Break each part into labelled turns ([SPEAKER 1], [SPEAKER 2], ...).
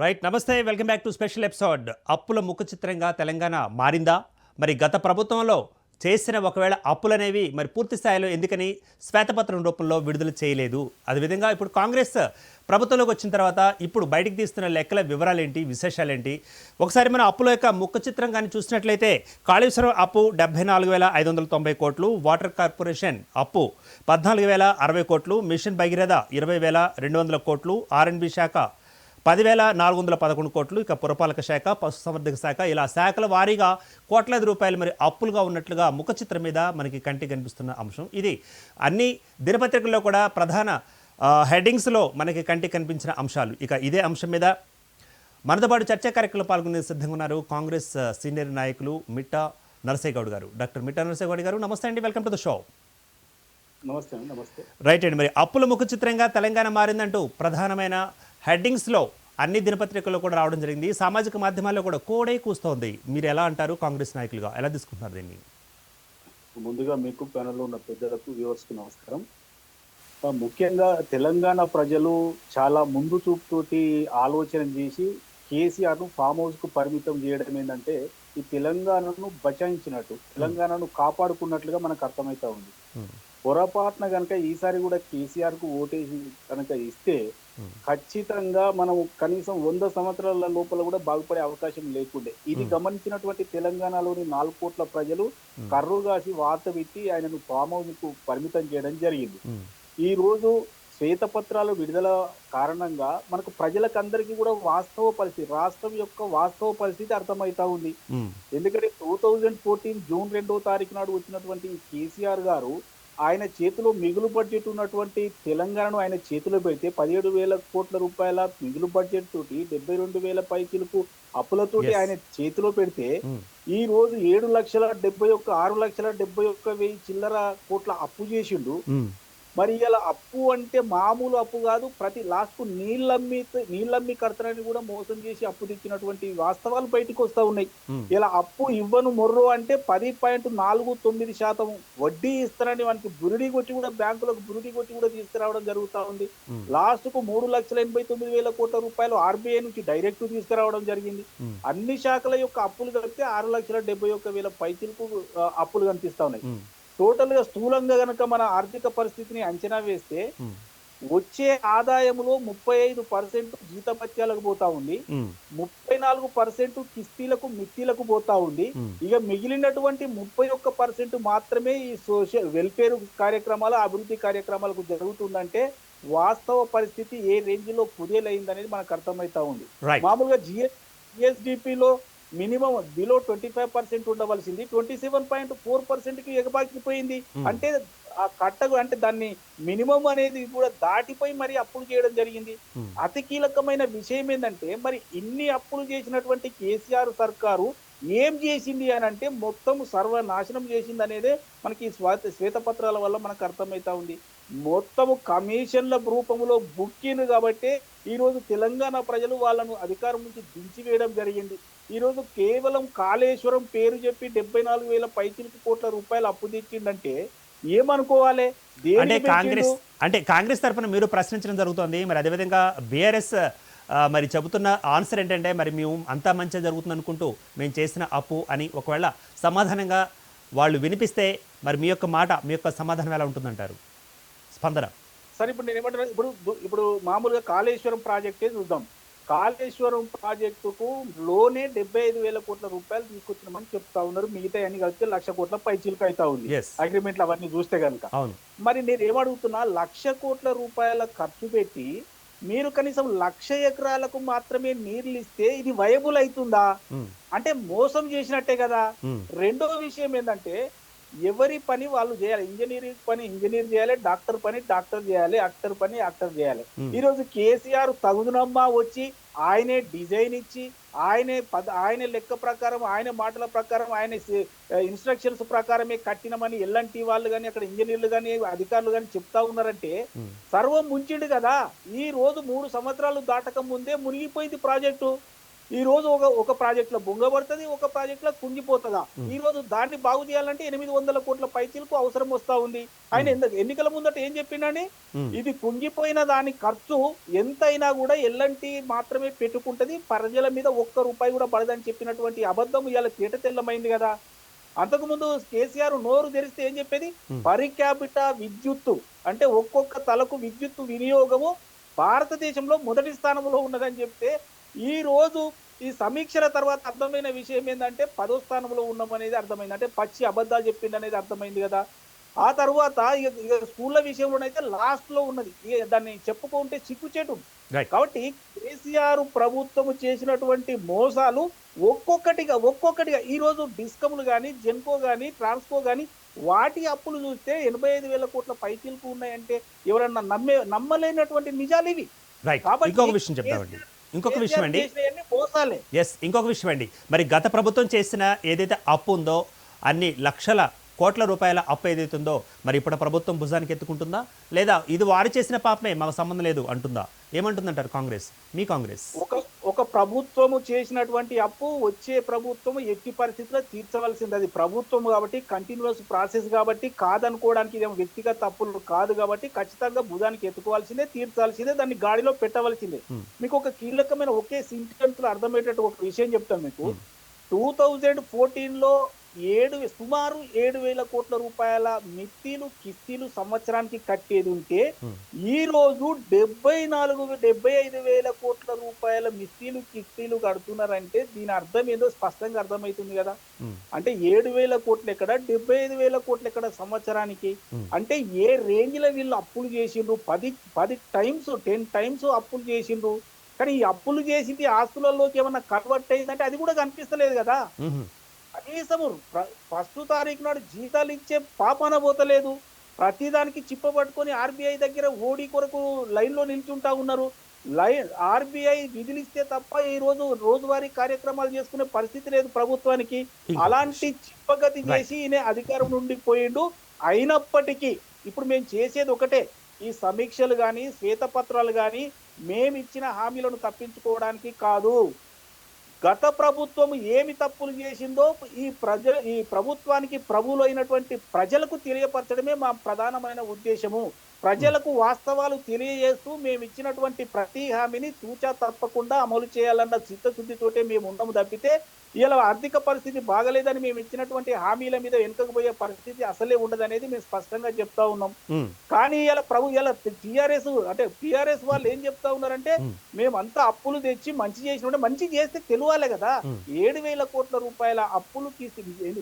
[SPEAKER 1] Right నమస్తే welcome back to special episode. అప్పుల ముఖ చిత్రంగా తెలంగాణ మారిందా? మరి గత ప్రభుత్వంలో చేసిన ఒకవేళ అప్పులనేవి మరి పూర్తి స్థాయిలో ఎందుకని శ్వేతపత్రం రూపంలో విడుదల చేయలేదు? అదేవిధంగా ఇప్పుడు కాంగ్రెస్ ప్రభుత్వంలోకి వచ్చిన తర్వాత ఇప్పుడు బయటికి తీస్తున్న లెక్కల వివరాలు ఏంటి, విశేషాలు ఏంటి? ఒకసారి మనం అప్పుల యొక్క ముఖ చిత్రం కానీ చూసినట్లయితే కాళేశ్వరం అప్పు 74,590 కోట్లు, వాటర్ కార్పొరేషన్ అప్పు 14,060 కోట్లు, మిషన్ భగీరథ 20,200 కోట్లు, ఆర్ఎండ్బి శాఖ 10,411 కోట్లు, ఇక పురపాలక శాఖ, పశుసంవర్ధక శాఖ, ఇలా శాఖల వారీగా కోట్లాది రూపాయలు మరి అప్పులుగా ఉన్నట్లుగా ముఖ చిత్రం మీద మనకి కంటికి కనిపిస్తున్న అంశం ఇది. అన్ని దినపత్రికల్లో కూడా ప్రధాన హెడ్డింగ్స్లో మనకి కంటికి కనిపించిన అంశాలు. ఇక ఇదే అంశం మీద మనతో పాటు చర్చా కార్యక్రమంలో పాల్గొనే సిద్ధంగా ఉన్నారు కాంగ్రెస్ సీనియర్ నాయకులు మిట్టా నరసయ్య గౌడ్ గారు. డాక్టర్ మిట్టా నరసయ్య గౌడ్ గారు, నమస్తే అండి, వెల్కమ్ టు ద షో.
[SPEAKER 2] నమస్తే నమస్తే.
[SPEAKER 1] రైట్ అండి, మరి అప్పుల ముఖ చిత్రంగా తెలంగాణ మారిందంటూ ప్రధానమైన హెడ్డింగ్స్లో అన్ని దినపత్రికల్లో కూడా రావడం జరిగింది. సామాజిక మాధ్యమాల్లో కూడా కోడే కూస్తోంది. మీరు ఎలా అంటారు? కాంగ్రెస్ నాయకులుగా ఎలా తీసుకుంటున్నారు దీన్ని?
[SPEAKER 2] ముందుగా మీకు ప్యానెల్లో ఉన్న పెద్దలకు వ్యూవర్స్కు నమస్కారం. ముఖ్యంగా తెలంగాణ ప్రజలు చాలా ముందు చూపుతోటి ఆలోచన చేసి కేసీఆర్ను ఫామ్ హౌస్కు పరిమితం చేయడం ఏంటంటే ఈ తెలంగాణను బచాయించినట్టు, తెలంగాణను కాపాడుకున్నట్లుగా మనకు అర్థమవుతా ఉంది. పొరపాటున కనుక ఈసారి కూడా కేసీఆర్కు ఓటేసి కనుక ఇస్తే ఖచ్చితంగా మనం కనీసం 100 సంవత్సరాల లోపల కూడా బాగుపడే అవకాశం లేకుండే. ఇది గమనించినటువంటి తెలంగాణలోని 4 కోట్ల ప్రజలు కర్రుగాసి వాత పెట్టి ఆయనను ఫామ్ హౌస్ కు పరిమితం చేయడం జరిగింది. ఈ రోజు శ్వేతపత్రాలు విడుదల కారణంగా మనకు ప్రజలకందరికీ కూడా వాస్తవ పరిస్థితి, రాష్ట్రం యొక్క వాస్తవ పరిస్థితి అర్థమవుతా ఉంది. ఎందుకంటే 2014 జూన్ 2వ తారీఖు నాడు వచ్చినటువంటి కేసీఆర్ గారు ఆయన చేతిలో మిగులు బడ్జెట్ ఉన్నటువంటి తెలంగాణను ఆయన చేతిలో పెడితే 17,000 కోట్ల రూపాయల మిగులు బడ్జెట్ తోటి 72,000 పైచిలకు అప్పులతోటి ఆయన చేతిలో పెడితే ఈ రోజు 6,71,071 చిల్లర కోట్ల అప్పు చేసిండు. మరి ఇలా అప్పు అంటే మామూలు అప్పు కాదు, ప్రతి లాస్ట్ నీళ్ళమ్మి కడతానని కూడా మోసం చేసి అప్పు తెచ్చినటువంటి వాస్తవాలు బయటకు వస్తా ఉన్నాయి. ఇలా అప్పు ఇవ్వను మొర్రో అంటే 10.49% వడ్డీ ఇస్తానని వానికి బురిడి కొట్టి కూడా బ్యాంకులకు బురిడి కొట్టి కూడా తీసుకురావడం జరుగుతా ఉంది. లాస్ట్ కు 3,89,000 కోట్ల రూపాయలు ఆర్బీఐ నుంచి డైరెక్ట్ తీసుకురావడం జరిగింది. అన్ని శాఖల యొక్క అప్పులు కలిపితే 6,71,000 పైసలకు అప్పులు కనిపిస్తా ఉన్నాయి. టోటల్ గా స్థూలంగా గనక మన ఆర్థిక పరిస్థితిని అంచనా వేస్తే వచ్చే ఆదాయంలో 35% జీతభత్యాలకు పోతా ఉంది, 34% కిస్తీలకు మిత్తీలకు పోతా ఉంది. ఇక మిగిలినటువంటి 31% మాత్రమే ఈ సోషల్ వెల్ఫేర్ కార్యక్రమాలు, అభివృద్ధి కార్యక్రమాలకు జరుగుతుందంటే వాస్తవ పరిస్థితి ఏ రేంజ్ లో కుదేలైందనేది మనకు అర్థమవుతా ఉంది. మామూలుగా జిఎస్డిపిలో మినిమం బిలో 25% ఉండవలసింది 27.4% కి ఎగబాకిపోయింది. అంటే ఆ కట్టకు అంటే దాన్ని మినిమం అనేది కూడా దాటిపోయి మరి అప్పులు చేయడం జరిగింది. అతి కీలకమైన విషయం ఏంటంటే మరి ఇన్ని అప్పులు చేసినటువంటి కేసీఆర్ సర్కారు ఏం చేసింది అని అంటే మొత్తం సర్వనాశనం చేసింది అనేదే మనకి శ్వేతపత్రాల వల్ల మనకు అర్థమవుతా ఉంది. మొత్తము కమిషన్ల రూపంలో బుక్కింది కాబట్టి ఈ రోజు తెలంగాణ ప్రజలు వాళ్ళను అధికారం నుంచి దించివేయడం జరిగింది. ఈ రోజు కేవలం కాళేశ్వరం పేరు చెప్పి 74,000 పైచిలకు కోట్ల రూపాయలు అప్పు తెచ్చిందంటే ఏమనుకోవాలి?
[SPEAKER 1] అంటే కాంగ్రెస్ తరఫున మీరు ప్రశ్నించడం జరుగుతోంది. మరి అదేవిధంగా బీఆర్ఎస్ మరి చెబుతున్న ఆన్సర్ ఏంటంటే మరి మేము అంతా మంచిగా జరుగుతుంది అనుకుంటూ మేము చేసిన అప్పు అని ఒకవేళ సమాధానంగా వాళ్ళు వినిపిస్తే మరి మీ యొక్క మాట, మీ యొక్క సమాధానం ఎలా ఉంటుందంటారు? స్పందన
[SPEAKER 2] సరే, ఇప్పుడు నేను ఏమంటున్నా, ఇప్పుడు మామూలుగా కాళేశ్వరం ప్రాజెక్టే చూద్దాం. కాళేశ్వరం ప్రాజెక్టుకు లోనే 75,000 కోట్ల రూపాయలు తీసుకొచ్చినామని చెప్తా ఉన్నారు. మిగతా అన్ని కలిపితే 1,00,000 కోట్ల పైచిలకు అవుతా ఉంది అగ్రిమెంట్లు అవన్నీ చూస్తే కనుక. మరి నేను ఏమడుగుతున్నా, 1,00,000 కోట్ల రూపాయల ఖర్చు పెట్టి మీరు కనీసం 1,00,000 ఎకరాలకు మాత్రమే నీళ్లు ఇస్తే ఇది వయబుల్ అవుతుందా? అంటే మోసం చేసినట్టే కదా. రెండవ విషయం ఏంటంటే ఎవరి పని వాళ్ళు చేయాలి. ఇంజనీరింగ్ పని ఇంజనీర్ చేయాలి, డాక్టర్ పని డాక్టర్ చేయాలి, యాక్టర్ పని యాక్టర్ చేయాలి. ఈ రోజు కేసీఆర్ తగునమ్మా వచ్చి ఆయనే డిజైన్ ఇచ్చి ఆయన లెక్క ప్రకారం, ఆయన మాటల ప్రకారం, ఆయన ఇన్స్ట్రక్షన్స్ ప్రకారమే కట్టినమని ఎల్ఎన్టీ వాళ్ళు కానీ అక్కడ ఇంజనీర్లు కానీ అధికారులు కానీ చెప్తా ఉన్నారంటే సర్వం ముంచిండు కదా. ఈ రోజు 3 సంవత్సరాలు దాటక ముందే మునిగిపోయింది ప్రాజెక్టు. ఈ రోజు ఒక ప్రాజెక్ట్ లో బొంగబడుతుంది, ఒక ప్రాజెక్ట్ లో కుంగిపోతుందా? ఈ రోజు దాన్ని బాగు చేయాలంటే 800 కోట్ల పైచీలకు అవసరం వస్తా ఉంది. ఆయన ఎన్నికల ముందట ఏం చెప్పిండని, ఇది కుంగిపోయిన దాని ఖర్చు ఎంతైనా కూడా ఎల్లంటి మాత్రమే పెట్టుకుంటది, ప్రజల మీద ఒక్క రూపాయి కూడా పడదని చెప్పినటువంటి అబద్ధం ఇవాళ తేట తెల్లమైంది కదా. అంతకుముందు కేసీఆర్ నోరు తెరిస్తే ఏం చెప్పేది, పర్ క్యాపిటా విద్యుత్తు అంటే ఒక్కొక్క తలకు విద్యుత్తు వినియోగము భారతదేశంలో మొదటి స్థానంలో ఉన్నదని చెప్తే, ఈ రోజు ఈ సమీక్షల తర్వాత అర్థమైన విషయం ఏంటంటే 10వ స్థానంలో ఉన్నామనేది అర్థమైంది. అంటే పచ్చి అబద్ధాలు చెప్పింది అనేది అర్థమైంది కదా. ఆ తర్వాత ఇక స్కూళ్ళ విషయంలోనైతే లాస్ట్ లో ఉన్నది, దాన్ని చెప్పుకుంటే సిగ్గుచేటు. కాబట్టి కేసీఆర్ ప్రభుత్వం చేసినటువంటి మోసాలు ఒక్కొక్కటిగా ఈ రోజు డిస్కమ్లు కానీ, జెన్కో కానీ, ట్రాన్స్కో కానీ వాటి అప్పులు చూస్తే 85,000 కోట్ల పైచీలకు ఉన్నాయంటే ఎవరన్నా నమ్మలేనటువంటి నిజాలు ఇవి.
[SPEAKER 1] ఇంకొక విషయం చెప్తామండి, ఇంకొక విషయం అండి, ఇంకొక విషయం అండి, మరి గత ప్రభుత్వం చేసిన ఏదైతే అప్పు ఉందో అన్ని లక్షల కోట్ల రూపాయల అప్పు ఏదైతుందో మరి ఇప్పుడు ప్రభుత్వం భుజానికి ఎత్తుకుంటుందా, లేదా ఇది వారు చేసిన పాపమే మాకు సంబంధం లేదు అంటుందా? ఏమంటుందంటారు కాంగ్రెస్, మీ కాంగ్రెస్?
[SPEAKER 2] ఒక ప్రభుత్వము చేసినటువంటి అప్పు వచ్చే ప్రభుత్వం ఎట్టి పరిస్థితుల్లో తీర్చవలసింది. అది ప్రభుత్వం కాబట్టి, కంటిన్యూస్ ప్రాసెస్ కాబట్టి, కాదనుకోవడానికి ఇదేమో వ్యక్తిగత అప్పులు కాదు కాబట్టి ఖచ్చితంగా భుజానికి ఎత్తుకోవాల్సిందే, తీర్చాల్సిందే, దాన్ని గాడిలో పెట్టవలసిందే. మీకు ఒక కీలకమైన ఒకే సెంటెన్స్ లో అర్థమయ్యేటట్టు ఒక విషయం చెప్తాను మీకు. 2014లో సుమారు 7,000 కోట్ల రూపాయల మిత్తిలు కిస్తీలు సంవత్సరానికి కట్టేది ఉంటే, ఈ రోజు 75,000 కోట్ల రూపాయల మిత్తిలు కిస్తీలు కడుతున్నారంటే దీని అర్థం ఏదో స్పష్టంగా అర్థమవుతుంది కదా. అంటే 7,000 కోట్లు ఎక్కడ, 75,000 కోట్లు ఎక్కడ సంవత్సరానికి? అంటే ఏ రేంజ్ లో వీళ్ళు అప్పులు చేసిండ్రు, 10 టైమ్స్ 10 టైమ్స్ అప్పులు చేసిండ్రు. కానీ ఈ అప్పులు చేసింది ఆస్తులలోకి ఏమన్నా కన్వర్ట్ అయిందంటే అది కూడా కనిపిస్తలేదు కదా. కనీసము ఫస్ట్ తారీఖు నాడు జీతాలు ఇచ్చే పాపాన పోతలేదు. ప్రతిదానికి చిప్ప పట్టుకొని ఆర్బీఐ దగ్గర ఓడి కొరకు లైన్ లో నిల్చుంటా ఉన్నారు. ఆర్బీఐ విధులిస్తే తప్ప ఈ రోజు రోజువారీ కార్యక్రమాలు చేసుకునే పరిస్థితి లేదు ప్రభుత్వానికి. అలాంటి చిప్పగతి చేసి ఈయన అధికారం నుండి పోయిండు. అయినప్పటికీ ఇప్పుడు మేము చేసేది ఒకటే, ఈ సమీక్షలు కానీ, శ్వేతపత్రాలు కానీ మేమిచ్చిన హామీలను తప్పించుకోవడానికి కాదు. గత ప్రభుత్వం ఏమి తప్పులు చేసిందో ఈ ప్రభుత్వానికి ప్రభువులు అయినటువంటి ప్రజలకు తెలియపరచడమే మా ప్రధానమైన ఉద్దేశము. ప్రజలకు వాస్తవాలు తెలియజేస్తూ మేము ఇచ్చినటువంటి ప్రతి హామీని తూచా తప్పకుండా అమలు చేయాలన్న చిత్తశుద్ధితోటే మేము ఉండము తప్పితే ఇలా ఆర్థిక పరిస్థితి బాగలేదని మేము ఇచ్చినటువంటి హామీల మీద వెనుకకు పోయే పరిస్థితి అసలే ఉండదనేది మేము స్పష్టంగా చెప్తా ఉన్నాం. కానీ ఇలా టిఆర్ఎస్ వాళ్ళు ఏం చెప్తా ఉన్నారంటే, మేమంతా అప్పులు తెచ్చి మంచి చేసిన, మంచి చేస్తే తెలియాలి కదా. 7,000 కోట్ల రూపాయల అప్పులు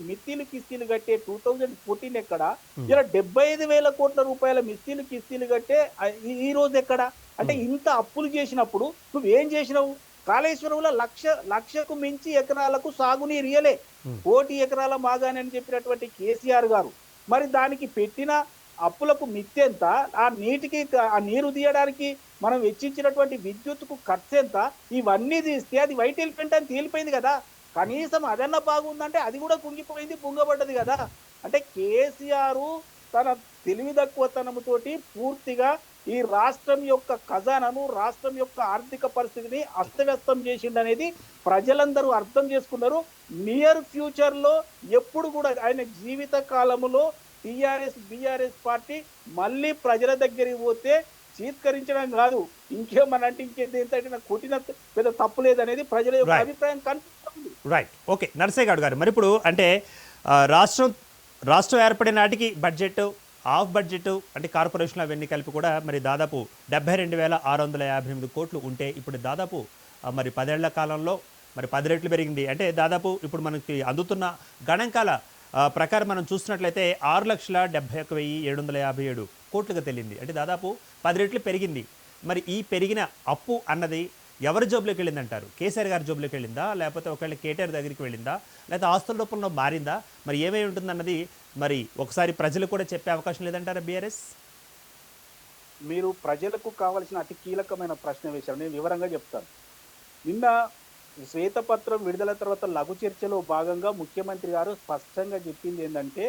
[SPEAKER 2] మిత్తిలు కిస్తీలు కట్టే 2014 ఎక్కడ, ఇలా 75,000 కోట్ల రూపాయల మిత్తిలు కిస్తీలు కట్టే ఈ రోజు ఎక్కడ? అంటే ఇంత అప్పులు చేసినప్పుడు నువ్వేం చేసినావు? కాళేశ్వరంలో లక్షకు మించి ఎకరాలకు సాగునీరు ఇయ్యలే, 1 కోటి ఎకరాల మాగాని అని చెప్పినటువంటి కేసీఆర్ గారు. మరి దానికి పెట్టిన అప్పులకు మిత్తి ఎంత? ఆ నీరు తీయడానికి మనం వెచ్చించినటువంటి విద్యుత్తుకు ఖర్చు ఎంత? ఇవన్నీ తీస్తే అది వైట్ ఎలిఫెంట్ అని తేలిపోయింది కదా. కనీసం అదన్నా బాగుందంటే అది కూడా కుంగిపోయింది, బుంగబడ్డది కదా. అంటే కేసీఆర్ తన తెలివి తక్కువతనంతోటి పూర్తిగా ఈ రాష్ట్రం యొక్క ఖజానాను, రాష్ట్రం యొక్క ఆర్థిక పరిస్థితిని అస్తవ్యస్తం చేసిండనేది ప్రజలందరూ అర్థం చేసుకున్నారు. నియర్ ఫ్యూచర్ లో ఎప్పుడు కూడా ఆయన జీవిత కాలంలో బీఆర్ఎస్ పార్టీ మళ్ళీ ప్రజల దగ్గరికి పోతే చీత్కరించడం కాదు, ఇంకేమనంటే ఇంకేంటంటే కొట్టిన పెద్ద తప్పు లేదనేది ప్రజల యొక్క అభిప్రాయం కనిపిస్తుంది.
[SPEAKER 1] Right, okay. నరసయ్య గౌడ్ గారు, మరి ఇప్పుడు అంటే రాష్ట్రం ఏర్పడిన నాటికి బడ్జెట్, ఆఫ్ బడ్జెట్ అంటే కార్పొరేషన్లు అవన్నీ కలిపి కూడా మరి దాదాపు 72,658 కోట్లు ఉంటే ఇప్పుడు దాదాపు మరి 10 ఏళ్ల కాలంలో మరి 10 రెట్లు పెరిగింది. అంటే దాదాపు ఇప్పుడు మనకి అందుతున్న గణాంకాల ప్రకారం మనం చూసినట్లయితే 6,71,757 కోట్లుగా తెలియంది. అంటే దాదాపు 10 రెట్లు పెరిగింది. మరి ఈ పెరిగిన అప్పు అన్నది ఎవరి జోబులోకి వెళ్ళిందంటారు? కేసీఆర్ గారి జోబులోకి వెళ్ళిందా, లేకపోతే ఒకవేళ కేటీఆర్ దగ్గరికి వెళ్ళిందా, లేకపోతే ఆస్తుల రూపంలో మారిందా? మరి ఏమై ఉంటుందన్నది మరి ఒకసారి ప్రజలు కూడా చెప్పే అవకాశం లేదంటారా బీఆర్ఎస్?
[SPEAKER 2] మీరు ప్రజలకు కావాల్సిన అతి కీలకమైన ప్రశ్న వేశారు, నేను వివరంగా చెప్తాను. నిన్న శ్వేతపత్రం విడుదల తర్వాత లఘు చర్చలో భాగంగా ముఖ్యమంత్రి గారు స్పష్టంగా చెప్పింది ఏంటంటే,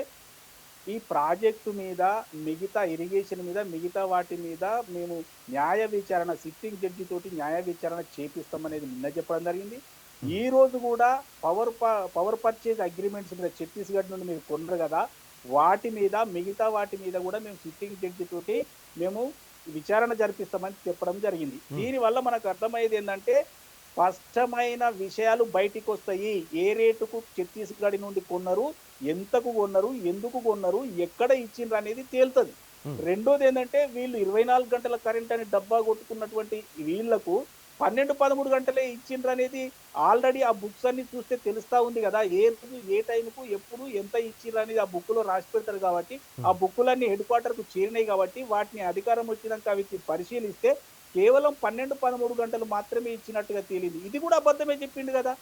[SPEAKER 2] ఈ ప్రాజెక్టు మీద, మిగతా ఇరిగేషన్ మీద, మిగతా వాటి మీద మేము న్యాయ విచారణ, సిట్టింగ్ జడ్జి తోటి న్యాయ విచారణ చేపిస్తామనేది నిన్న చెప్పడం జరిగింది. ఈ రోజు కూడా పవర్ పర్చేజ్ అగ్రిమెంట్స్ మీద ఛత్తీస్గఢ్ నుండి మీరు కొన్నారు కదా, వాటి మీద మిగతా వాటి మీద కూడా మేము సిట్టింగ్ జడ్జి తోటి మేము విచారణ జరిపిస్తామని చెప్పడం జరిగింది. దీనివల్ల మనకు అర్థమయ్యేది ఏంటంటే స్పష్టమైన విషయాలు బయటికి వస్తాయి. ఏ రేటుకు ఛత్తీస్గఢ్ నుండి కొన్నారు, ఎంతకు కొన్నారు, ఎందుకు కొన్నారు, ఎక్కడ ఇచ్చిండ్రు అనేది తేలుతుంది. రెండోది ఏంటంటే వీళ్ళు 24 గంటల కరెంట్ అని డబ్బా కొట్టుకున్నటువంటి వీళ్లకు 12-13 గంటలే ఇచ్చిండ్రు అనేది ఆల్రెడీ ఆ బుక్స్ అన్ని చూస్తే తెలుస్తా ఉంది కదా. ఏ రోజు ఏ టైంకు ఎప్పుడు ఎంత ఇచ్చిండ్రు అనేది ఆ బుక్ లో రాసి పెడతారు కాబట్టి, ఆ బుక్కులన్నీ హెడ్ క్వార్టర్ కు చేరినాయి కాబట్టి వాటిని అధికారం వచ్చినాక అవి పరిశీలిస్తే కేవలం 12-13 గంటలు మాత్రమే ఇచ్చినట్టుగా తేలింది. ఇది కూడా అబద్ధమే చెప్పిండు కదా.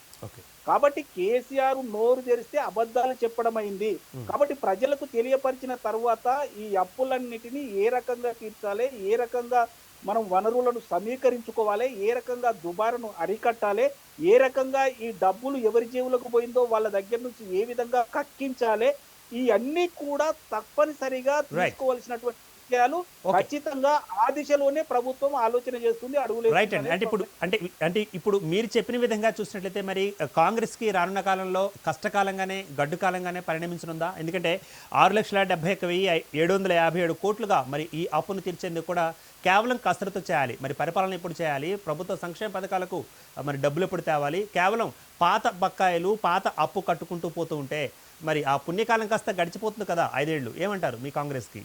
[SPEAKER 2] కాబట్టి కేసీఆర్ నోరు తెరిస్తే అబద్ధాలు చెప్పడం అయింది. కాబట్టి ప్రజలకు తెలియపరిచిన తర్వాత ఈ అప్పులన్నిటినీ ఏ రకంగా తీర్చాలి, ఏ రకంగా మనం వనరులను సమీకరించుకోవాలి, ఏ రకంగా దుబారును అరికట్టాలి, ఏ రకంగా ఈ డబ్బులు ఎవరి జేబులకు పోయిందో వాళ్ళ దగ్గర నుంచి ఏ విధంగా కక్కించాలి, ఈ అన్ని కూడా తప్పనిసరిగా తీసుకోవాల్సినటువంటి విషయాలు ఖచ్చితంగా ఆ దిశలోనే ప్రభుత్వం ఆలోచన చేస్తుంది. అడుగులేదు.
[SPEAKER 1] రైట్ అండి. అంటే ఇప్పుడు మీరు చెప్పిన విధంగా చూసినట్లయితే మరి కాంగ్రెస్ కి రానున్న కాలంలో కష్టకాలంగానే గడ్డు కాలంగానే పరిణమించనుందా? ఎందుకంటే 6,71,757 కోట్లుగా మరి ఈ అప్పును తీర్చేందుకు కూడా కేవలం కసరత్తు చేయాలి. మరి పరిపాలన ఎప్పుడు చేయాలి, ప్రభుత్వ సంక్షేమ పథకాలకు మరి డబ్బులు ఎప్పుడు తేవాలి, కేవలం పాత బకాయిలు పాత అప్పు కట్టుకుంటూ పోతూ ఉంటే మరి ఆ పుణ్యకాలం కాస్త గడిచిపోతుంది కదా 5 ఏళ్ళు. ఏమంటారు మీ కాంగ్రెస్కి?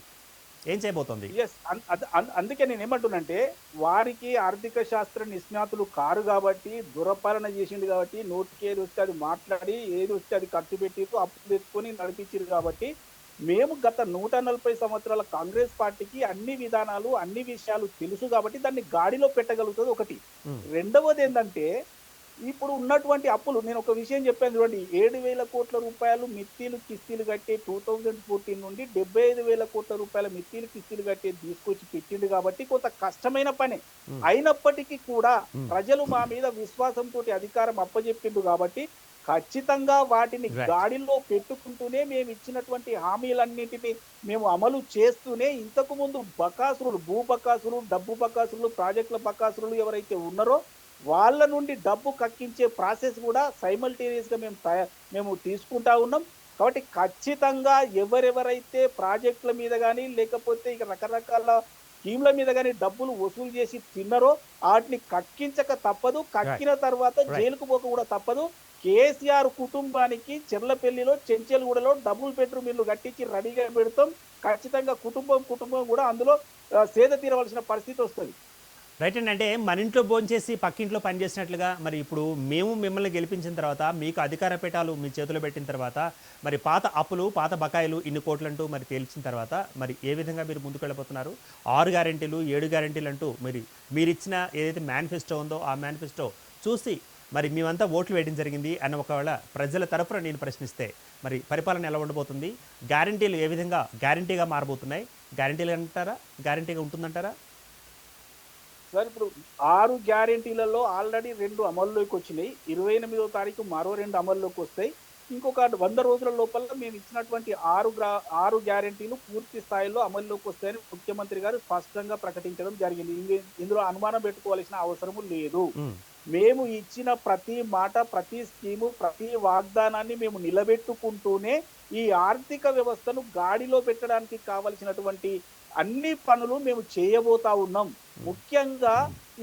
[SPEAKER 1] ఏం చేయబోతోంది?
[SPEAKER 2] అందుకే నేను ఏమంటున్నంటే వారికి ఆర్థిక శాస్త్ర నిష్ణాతులు కారు కాబట్టి, దురపాలన చేసిండు కాబట్టి, నోటికి ఏది వస్తే అది మాట్లాడి ఏది వస్తే అది ఖర్చు పెట్టి అప్పు తెచ్చుకొని నడిపించారు కాబట్టి, మేము గత 140 సంవత్సరాల కాంగ్రెస్ పార్టీకి అన్ని విధానాలు అన్ని విషయాలు తెలుసు కాబట్టి దాన్ని గాడిలో పెట్టగలుగుతుంది. ఒకటి. రెండవది ఏంటంటే ఇప్పుడు ఉన్నటువంటి అప్పులు, నేను ఒక విషయం చెప్పాను చూడండి, 7,000 కోట్ల రూపాయలు మిత్తిలు కిస్తీలు కట్టే 2014 నుండి 75,000 కోట్ల రూపాయల మిత్తిలు కిస్తీలు కట్టే తీసుకొచ్చి పెట్టిండు కాబట్టి కొంత కష్టమైన పని అయినప్పటికీ కూడా ప్రజలు మా మీద విశ్వాసంతో అధికారం అప్పజెప్పిండు కాబట్టి ఖచ్చితంగా వాటిని గాడిలో పెట్టుకుంటూనే మేము ఇచ్చినటువంటి హామీలన్నింటినీ మేము అమలు చేస్తూనే ఇంతకు ముందు బకాసురులు, భూ బకాసురులు, డబ్బు బకాసురులు, ప్రాజెక్టుల బకాసురులు ఎవరైతే ఉన్నారో వాళ్ళ నుండి డబ్బు కక్కించే ప్రాసెస్ కూడా సైమల్టేనియస్ గా మేము తీసుకుంటా ఉన్నాం. కాబట్టి ఖచ్చితంగా ఎవరెవరైతే ప్రాజెక్టుల మీద కానీ లేకపోతే ఇక రకరకాల స్కీమ్ల మీద కానీ డబ్బులు వసూలు చేసి తిన్నారో వాటిని కక్కించక తప్పదు. కక్కిన తర్వాత జైలుకు పోక కూడా తప్పదు. కేసీఆర్ కుటుంబానికి చెర్లపల్లిలో, చెంచెలగూడలో డబుల్ బెడ్రూమ్ ఇల్లు కట్టించి రెడీగా పెడతాం. ఖచ్చితంగా కుటుంబం కూడా అందులో సేద తీరవలసిన పరిస్థితి వస్తుంది.
[SPEAKER 1] రైట్ అండి. అంటే మన ఇంట్లో భోంచేసి పక్కింట్లో పనిచేసినట్లుగా మరి ఇప్పుడు మేము మిమ్మల్ని గెలిపించిన తర్వాత మీకు అధికార పీఠాలు మీ చేతిలో పెట్టిన తర్వాత మరి పాత అప్పులు పాత బకాయిలు ఇన్ని కోట్లంటూ మరి తేల్చిన తర్వాత మరి ఏ విధంగా మీరు ముందుకు వెళ్ళిపోతున్నారు? 6 గ్యారెంటీలు 7 గ్యారెంటీలు అంటూ మీరు ఇచ్చిన ఏదైతే మేనిఫెస్టో ఉందో ఆ మేనిఫెస్టో చూసి మరి మేమంతా ఓట్లు వేయడం జరిగింది అన్న ఒకవేళ ప్రజల తరఫున నేను ప్రశ్నిస్తే మరి పరిపాలన ఎలా ఉండబోతుంది? గ్యారెంటీలు ఏ విధంగా గ్యారెంటీగా మారబోతున్నాయి? గ్యారెంటీలు అంటారా, గ్యారెంటీగా ఉంటుందంటారా?
[SPEAKER 2] సార్, ఇప్పుడు 6 గ్యారెంటీలలో ఆల్రెడీ 2 అమల్లోకి వచ్చినాయి. 28వ తారీఖు మరో 2 అమల్లోకి వస్తాయి. ఇంకొక 100 రోజుల లోపల మేము ఇచ్చినటువంటి 6 గ్యారెంటీలు పూర్తి స్థాయిలో అమల్లోకి వస్తాయని ముఖ్యమంత్రి గారు స్పష్టంగా ప్రకటించడం జరిగింది. ఇందులో అనుమానం పెట్టుకోవాల్సిన అవసరం లేదు. మేము ఇచ్చిన ప్రతి మాట, ప్రతి స్కీము, ప్రతి వాగ్దానాన్ని మేము నిలబెట్టుకుంటూనే ఈ ఆర్థిక వ్యవస్థను గాడిలో పెట్టడానికి కావలసినటువంటి అన్ని పనులు మేము చేయబోతా ఉన్నాం. ముఖ్యంగా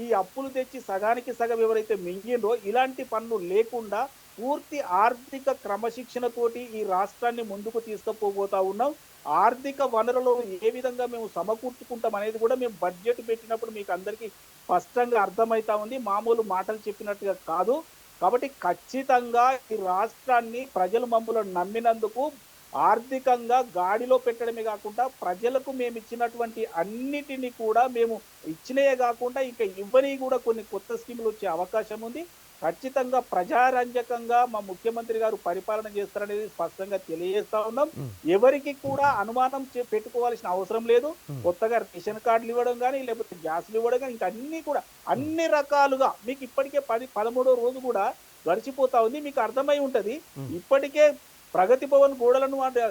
[SPEAKER 2] ఈ అప్పులు తెచ్చి సగానికి సగం ఎవరైతే మింగిండ్రో ఇలాంటి పనులు లేకుండా పూర్తి ఆర్థిక క్రమశిక్షణతోటి ఈ రాష్ట్రాన్ని ముందుకు తీసుకుపోబోతా ఉన్నాం. ఆర్థిక వనరులు ఏ విధంగా మేము సమకూర్చుకుంటాం అనేది కూడా మేము బడ్జెట్ పెట్టినప్పుడు మీకు అందరికీ స్పష్టంగా అర్థమవుతా ఉంది. మామూలు మాటలు చెప్పినట్టుగా కాదు. కాబట్టి ఖచ్చితంగా ఈ రాష్ట్రాన్ని ప్రజలు మమ్మల్ని నమ్మినందుకు ఆర్థికంగా గాడిలో పెట్టడమే కాకుండా ప్రజలకు మేము ఇచ్చినటువంటి అన్నిటినీ కూడా మేము ఇచ్చినయే కాకుండా ఇంకా ఇవ్వని కూడా కొన్ని కొత్త స్కీములు వచ్చే అవకాశం ఉంది. ఖచ్చితంగా ప్రజారంజకంగా మా ముఖ్యమంత్రి గారు పరిపాలన చేస్తారనేది స్పష్టంగా తెలియజేస్తా ఉన్నాం. ఎవరికి కూడా అనుమానం పెట్టుకోవాల్సిన అవసరం లేదు. కొత్తగా రేషన్ కార్డులు ఇవ్వడం కానీ లేకపోతే గ్యాస్లు ఇవ్వడం కానీ ఇంకా అన్ని కూడా అన్ని రకాలుగా మీకు ఇప్పటికే 13వ రోజు కూడా గడిచిపోతా ఉంది. మీకు అర్థమై ఉంటది. ఇప్పటికే ప్రగతి భవన్ గోడలను అంటే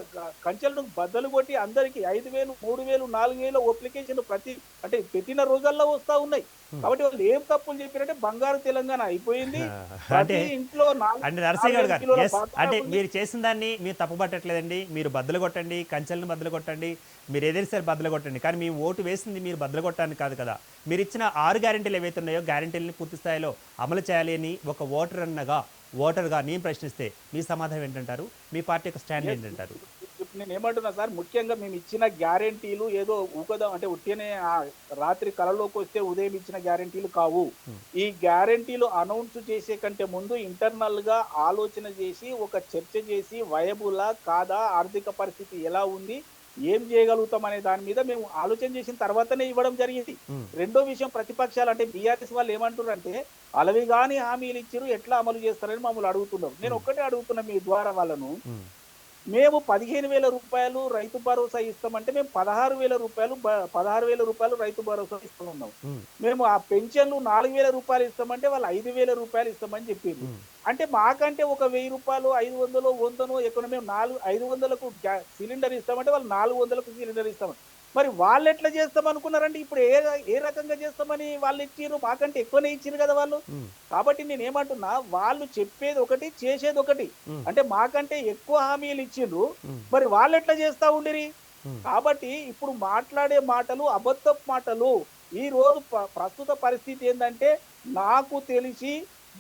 [SPEAKER 2] కంచెలను బద్దలు కొట్టి అందరికి 5,000, 3,000, 4,000 అప్లికేషన్లు అంటే పెట్టిన రోజుల్లో వస్తా ఉన్నాయి. కాబట్టి వాళ్ళు ఏం తప్పులు చెప్పారంటే బంగారు తెలంగాణ అయిపోయింది.
[SPEAKER 1] అంటే
[SPEAKER 2] ప్రతి ఇంట్లో
[SPEAKER 1] అంటే నరసింహ గౌడ్
[SPEAKER 2] 4,5
[SPEAKER 1] గారు
[SPEAKER 2] కిలోల
[SPEAKER 1] ఎస్ అంటే
[SPEAKER 2] బంగారం ఉంది.
[SPEAKER 1] మీరు చేసిన దాన్ని మీరు తప్పుపట్టట్లేదండి. మీరు బద్దలు కొట్టండి, కంచెలను బద్దలు కొట్టండి, మీరు ఏదైనా సరే బద్దలు కొట్టండి. కానీ మేము ఓటు వేసింది మీరు బద్దలు కొట్టడానికి కాదు కదా. మీరు ఇచ్చిన 6 గ్యారెంటీలు ఏవైతే ఉన్నాయో గ్యారెంటీలని పూర్తి స్థాయిలో అమలు చేయాలి అని ఒక ఓటర్గా నేను ప్రశ్నిస్తే మీ సమాధానం ఏంటంటారు? మీ పార్టీ యొక్క స్టాండ్ ఏంటంటారు?
[SPEAKER 2] ఇప్పుడు నేను ఏమంటున్నా సార్, ముఖ్యంగా మేము ఇచ్చిన గ్యారెంటీలు ఏదో ఊకదాం అంటే ఉట్టినే రాత్రి కలలోకి వస్తే ఉదయం ఇచ్చిన గ్యారెంటీలు కావు. ఈ గ్యారెంటీలు అనౌన్స్ చేసే కంటే ముందు ఇంటర్నల్ గా ఆలోచన చేసి ఒక చర్చ చేసి వయబులా కాదా, ఆర్థిక పరిస్థితి ఎలా ఉంది, ఏం చేయగలుగుతాం అనే దాని మీద మేము ఆలోచన చేసిన తర్వాతనే ఇవ్వడం జరిగింది. రెండో విషయం, ప్రతిపక్షాలు అంటే బీఆర్ఎస్ వాళ్ళు ఏమంటున్నారు అంటే అలవిగాని హామీలు ఇచ్చారు ఎట్లా అమలు చేస్తారని మమ్మల్ని అడుగుతున్నారు. నేను ఒక్కటే అడుగుతున్నా మీ ద్వారా వాళ్ళను, మేము 15,000 రూపాయలు రైతు భరోసా ఇస్తామంటే మేము 16,000 రూపాయలు రైతు భరోసా ఇస్తున్నాం. మేము ఆ పెన్షన్లు 4,000 రూపాయలు ఇస్తామంటే వాళ్ళు 5,000 రూపాయలు ఇస్తామని చెప్పింది. అంటే మాకంటే ఒక 1,000 రూపాయలు 500 100 ఎక్కడ మేము 500కు సిలిండర్ ఇస్తామంటే వాళ్ళు 400కు సిలిండర్ ఇస్తామని. మరి వాళ్ళు ఎట్లా చేస్తాం అనుకున్నారంటే ఇప్పుడు ఏ రకంగా చేస్తామని వాళ్ళు ఇచ్చిర్రు, మాకంటే ఎక్కువనే ఇచ్చిర్రు కదా వాళ్ళు. కాబట్టి నేను ఏమంటున్నా, వాళ్ళు చెప్పేది ఒకటి చేసేది ఒకటి. అంటే మాకంటే ఎక్కువ హామీలు ఇచ్చిండ్రు, మరి వాళ్ళు ఎట్లా చేస్తా ఉండిరి. కాబట్టి ఇప్పుడు మాట్లాడే మాటలు అబద్ధపు మాటలు. ఈ రోజు ప్రస్తుత పరిస్థితి ఏంటంటే నాకు తెలిసి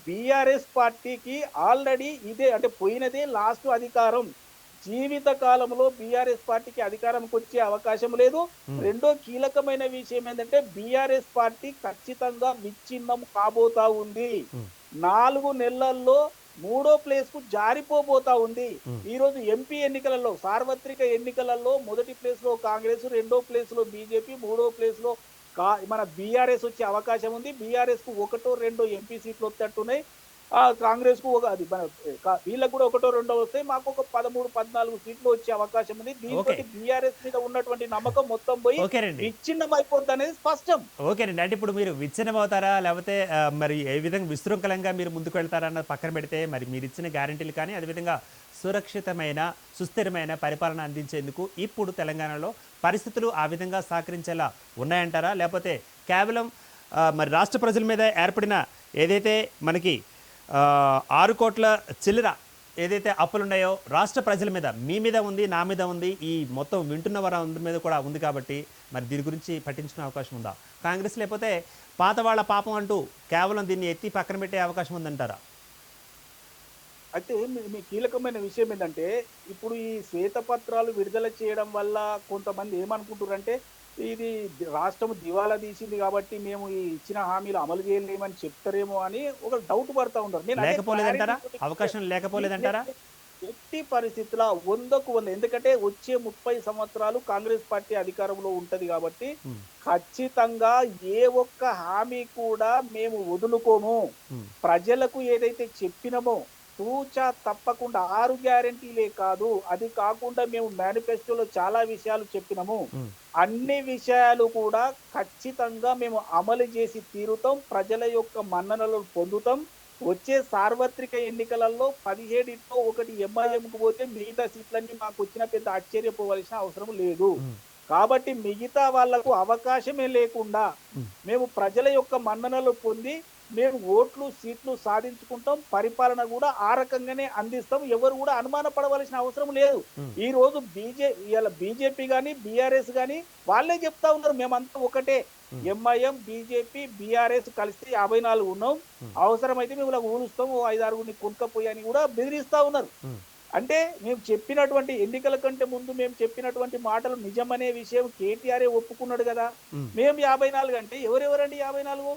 [SPEAKER 2] బీఆర్ఎస్ పార్టీకి ఆల్రెడీ ఇదే అంటే పోయినదే లాస్ట్ అధికారం. జీవిత కాలంలో బీఆర్ఎస్ పార్టీకి అధికారంకి వచ్చే అవకాశం లేదు. రెండో కీలకమైన విషయం ఏంటంటే బీఆర్ఎస్ పార్టీ ఖచ్చితంగా విచ్ఛిన్నం కాబోతా ఉంది. 4 నెలల్లో 3వ ప్లేస్ కు జారిపోబోతా ఉంది. ఈ రోజు ఎంపీ ఎన్నికలలో, సార్వత్రిక ఎన్నికలలో మొదటి ప్లేస్ లో కాంగ్రెస్, 2వ ప్లేస్ లో బీజేపీ, 3వ ప్లేస్ లో మన బీఆర్ఎస్ వచ్చే అవకాశం ఉంది. బీఆర్ఎస్ కు 1, 2 ఎంపీ సీట్లు వచ్చేట్టున్నాయి. కాంగ్రెస్ కు వీళ్ళకు కూడా 1, 2 వస్తాయి. మాకు ఒక 13, 14 సీట్లు వచ్చే అవకాశం ఉంది. దీంతో బీఆర్ఎస్ మీద ఉన్నటువంటి నమ్మకం మొత్తం పోయి విచ్ఛిన్నం అయిపోద్ది అనేది స్పష్టం.
[SPEAKER 1] ఓకేనండి. అంటే ఇప్పుడు మీరు విచ్ఛిన్నం అవుతారా, లేకపోతే మరి ఏ విధంగా విశృంఖలంగా మీరు ముందుకు వెళ్తారా అన్నది పక్కన పెడితే, మరి మీరు ఇచ్చిన గ్యారెంటీలు కానీ అదేవిధంగా సురక్షితమైన సుస్థిరమైన పరిపాలన అందించేందుకు ఇప్పుడు తెలంగాణలో పరిస్థితులు ఆ విధంగా సహకరించేలా ఉన్నాయంటారా, లేకపోతే కేవలం మరి రాష్ట్ర ప్రజల మీద ఏర్పడిన ఏదైతే మనకి 6 కోట్ల చిల్లర ఏదైతే అప్పులు ఉన్నాయో రాష్ట్ర ప్రజల మీద, మీ మీద ఉంది, నా మీద ఉంది, ఈ మొత్తం వింటున్న వారి మీద కూడా ఉంది కాబట్టి మరి దీని గురించి పట్టించుకునే అవకాశం ఉందా కాంగ్రెస్, లేకపోతే పాత వాళ్ళ పాపం అంటూ కేవలం దీన్ని ఎత్తి పక్కన పెట్టే అవకాశం ఉందంటారా?
[SPEAKER 2] అయితే మీ కీలకమైన విషయం ఏంటంటే ఇప్పుడు ఈ శ్వేతపత్రాలు విడుదల చేయడం వల్ల కొంతమంది ఏమనుకుంటారంటే ఇది రాష్ట్రం దివాలా తీసింది కాబట్టి మేము ఈ ఇచ్చిన హామీలు అమలు చేయలేమని చెప్తారేమో అని ఒక డౌట్ పడతా ఉంటారు.
[SPEAKER 1] లేకపోలేదంటారా? అవకాశం లేకపోలేదంటారా?
[SPEAKER 2] ఎట్టి పరిస్థితుల్లో 100కు 100, ఎందుకంటే వచ్చే 30 సంవత్సరాలు కాంగ్రెస్ పార్టీ అధికారంలో ఉంటది కాబట్టి ఖచ్చితంగా ఏ ఒక్క హామీ కూడా మేము వదులుకోము. ప్రజలకు ఏదైతే చెప్పినామో తూచా తప్పకుండా 6 గ్యారెంటీలే కాదు, అది కాకుండా మేము మేనిఫెస్టోలో చాలా విషయాలు చెప్పినాము. అన్ని విషయాలు కూడా ఖచ్చితంగా మేము అమలు చేసి తీరుతాం. ప్రజల యొక్క మన్ననలు పొందుతాం. వచ్చే సార్వత్రిక ఎన్నికలలో 17లో 1 ఎంఐఎంకు పోతే మిగతా సీట్లన్నీ మాకు వచ్చిన పెద్ద ఆశ్చర్యపోవలసిన అవసరం లేదు. కాబట్టి మిగతా వాళ్లకు అవకాశమే లేకుండా మేము ప్రజల యొక్క మన్ననలు పొంది మేము ఓట్లు సీట్లు సాధించుకుంటాం. పరిపాలన కూడా ఆ రకంగానే అందిస్తాం. ఎవరు కూడా అనుమాన పడవలసిన అవసరం లేదు. ఈ రోజు బీజేపీ గాని బీఆర్ఎస్ గాని వాళ్ళే చెప్తా ఉన్నారు మేమంతా ఒకటే. ఎంఐఎం, బీజేపీ, బీఆర్ఎస్ కలిసి 54 ఉన్నాం, అవసరమైతే మేము ఊరుస్తాం, 5-6 కొనుక్కపోయి అని కూడా బెదిరిస్తా ఉన్నారు. అంటే మేము చెప్పినటువంటి ఎన్నికల కంటే ముందు మేము చెప్పినటువంటి మాటలు నిజమనే విషయం కేటీఆర్ ఒప్పుకున్నాడు కదా. మేము 54 అంటే ఎవరెవరండి 54?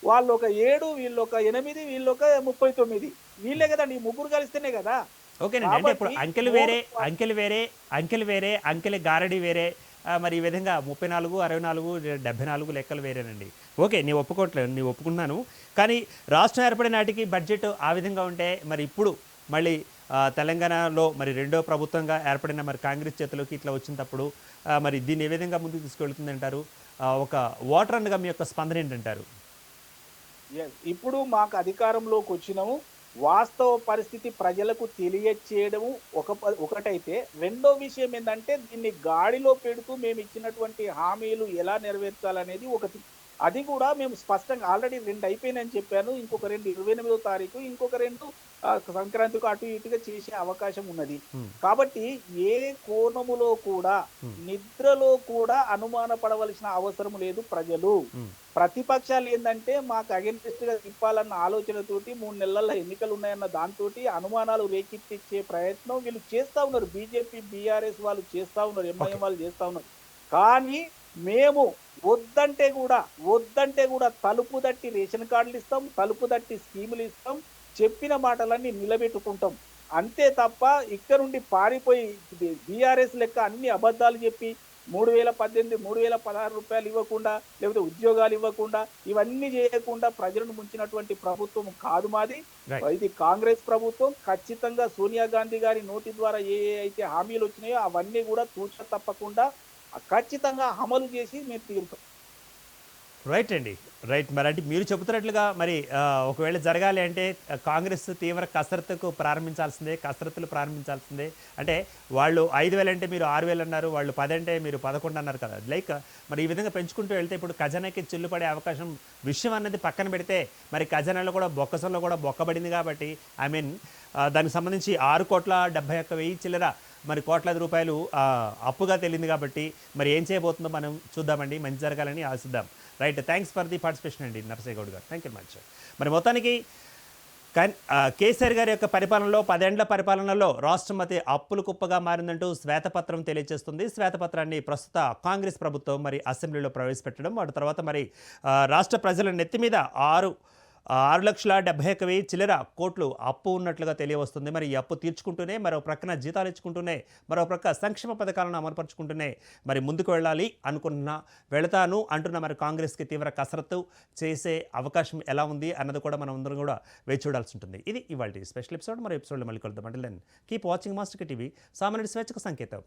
[SPEAKER 2] వాళ్ళు ఒక 7, వీళ్ళు ఒక 8, వీళ్ళు ఒక 39, వీళ్ళే కదండి. ఈ ముగ్గురు కలిస్తేనే కదా.
[SPEAKER 1] ఓకేనండి. అంటే ఇప్పుడు అంకెలు వేరే, అంకెల గారడి వేరే, మరి ఈ విధంగా 34, 64, 74 లెక్కలు వేరేనండి. ఓకే, నేను ఒప్పుకోవట్లేదు, నేను ఒప్పుకున్నాను. కానీ రాష్ట్రం ఏర్పడిన నాటికి బడ్జెట్ ఆ విధంగా ఉంటే మరి ఇప్పుడు మళ్ళీ తెలంగాణలో మరి 2వ ప్రభుత్వంగా ఏర్పడిన మరి కాంగ్రెస్ చేతిలోకి ఇట్లా వచ్చినప్పుడు మరి దీన్ని ఏ విధంగా ముందుకు తీసుకెళ్తుంది అంటారు? ఒక ఓటర్ అనగా మీ యొక్క స్పందన ఏంటంటారు?
[SPEAKER 2] ఇప్పుడు మాకు అధికారంలోకి వచ్చినాము, వాస్తవ పరిస్థితి ప్రజలకు తెలియచేయడము ఒకటైతే, రెండో విషయం ఏందంటే దీన్ని గాడిలో పెడుతూ మేము ఇచ్చినటువంటి హామీలు ఎలా నెరవేర్చాలనేది ఒకటి. అది కూడా మేము స్పష్టంగా ఆల్రెడీ 2 అయిపోయినాయని చెప్పాను. ఇంకొక 2 28వ తారీఖు, ఇంకొక 2 సంక్రాంతికి అటు ఇటుగా చేసే అవకాశం ఉన్నది. కాబట్టి ఏ కోణములో కూడా నిద్రలో కూడా అనుమాన పడవలసిన అవసరం లేదు ప్రజలు. ప్రతిపక్షాలు ఏందంటే మాకు అగెన్స్ట్ గా తిప్పాలన్న ఆలోచనతోటి 3 నెలల్లో ఎన్నికలు ఉన్నాయన్న దాంతోటి అనుమానాలు రేకెత్తిచ్చే ప్రయత్నం వీళ్ళు చేస్తా ఉన్నారు. బీజేపీ, బీఆర్ఎస్ వాళ్ళు చేస్తా ఉన్నారు, ఎంఐఎం వాళ్ళు చేస్తా ఉన్నారు. కానీ మేము వద్దంటే కూడా తలుపు తట్టి రేషన్ కార్డులు ఇస్తాం, తలుపు తట్టి స్కీములు ఇస్తాం, చెప్పిన మాటలన్నీ నిలబెట్టుకుంటాం. అంతే తప్ప ఇక్కడ నుండి పారిపోయి బీఆర్ఎస్ లెక్క అన్ని అబద్ధాలు చెప్పి 3018, 3016 రూపాయలు ఇవ్వకుండా, లేకపోతే ఉద్యోగాలు ఇవ్వకుండా, ఇవన్నీ చేయకుండా ప్రజలను ముంచినటువంటి ప్రభుత్వం కాదు మాది. ఇది కాంగ్రెస్ ప్రభుత్వం. ఖచ్చితంగా సోనియా గాంధీ గారి నోటి ద్వారా ఏ అయితే హామీలు వచ్చినాయో అవన్నీ కూడా తూచ తప్పకుండా ఖచ్చితంగా అమలు చేసి మేము తీరుతాం.
[SPEAKER 1] రైట్ అండి, రైట్. మరి అంటే మీరు చెబుతున్నట్లుగా మరి ఒకవేళ జరగాలి అంటే కాంగ్రెస్ తీవ్ర కసరత్తులు ప్రారంభించాల్సిందే. అంటే వాళ్ళు 5,000 అంటే మీరు 6,000 అన్నారు, వాళ్ళు 10 అంటే మీరు 11 అన్నారు కదా. లైక్ మరి ఈ విధంగా పెంచుకుంటూ వెళ్తే ఇప్పుడు ఖజానాకి చిల్లు పడే అవకాశం విషయం అన్నది పక్కన పెడితే మరి ఖజానాలో కూడా బొక్కసంలో కూడా బొక్కబడింది కాబట్టి దానికి సంబంధించి 6,71,00,000 చిల్లర మరి కోట్లాది రూపాయలు అప్పుగా తేలింది కాబట్టి మరి ఏం చేయబోతుందో మనం చూద్దామండి. మంచి జరగాలని ఆశిద్దాం. Right, thanks for the participation అండి నరసయ్య గౌడ్ గారు. Thank you much. మరి మొత్తానికి కేసీఆర్ గారి యొక్క పరిపాలనలో 10 ఏళ్ల పరిపాలనలో రాష్ట్రం అతి అప్పుల కుప్పగా మారిందంటూ శ్వేతపత్రం తెలియజేస్తుంది. శ్వేతపత్రాన్ని ప్రస్తుత కాంగ్రెస్ ప్రభుత్వం మరి అసెంబ్లీలో ప్రవేశపెట్టడం, వాటి తర్వాత మరి రాష్ట్ర ప్రజల నెత్తి మీద 6,71,000 చిల్లర కోట్లు అప్పు ఉన్నట్లుగా తెలియవస్తుంది. మరి ఈ అప్పు తీర్చుకుంటూనే మరో ప్రక్కన జీతాలు ఇచ్చుకుంటూనే మరో ప్రక్క సంక్షేమ పథకాలను అమలుపరుచుకుంటూనే మరి ముందుకు వెళ్ళాలి వెళతాను అంటున్న మరి కాంగ్రెస్కి తీవ్ర కసరత్తు చేసే అవకాశం ఎలా ఉంది అన్నది కూడా మనం అందరం కూడా వేచి చూడాల్సి ఉంటుంది. ఇది ఇవాళ స్పెషల్ ఎపిసోడ్. మరో ఎపిసోడ్లో మళ్ళీ కలుద్దాం. అంటే then keep watching Master TV, సామాన్యుడి స్వేచ్ఛకు సంకేతం.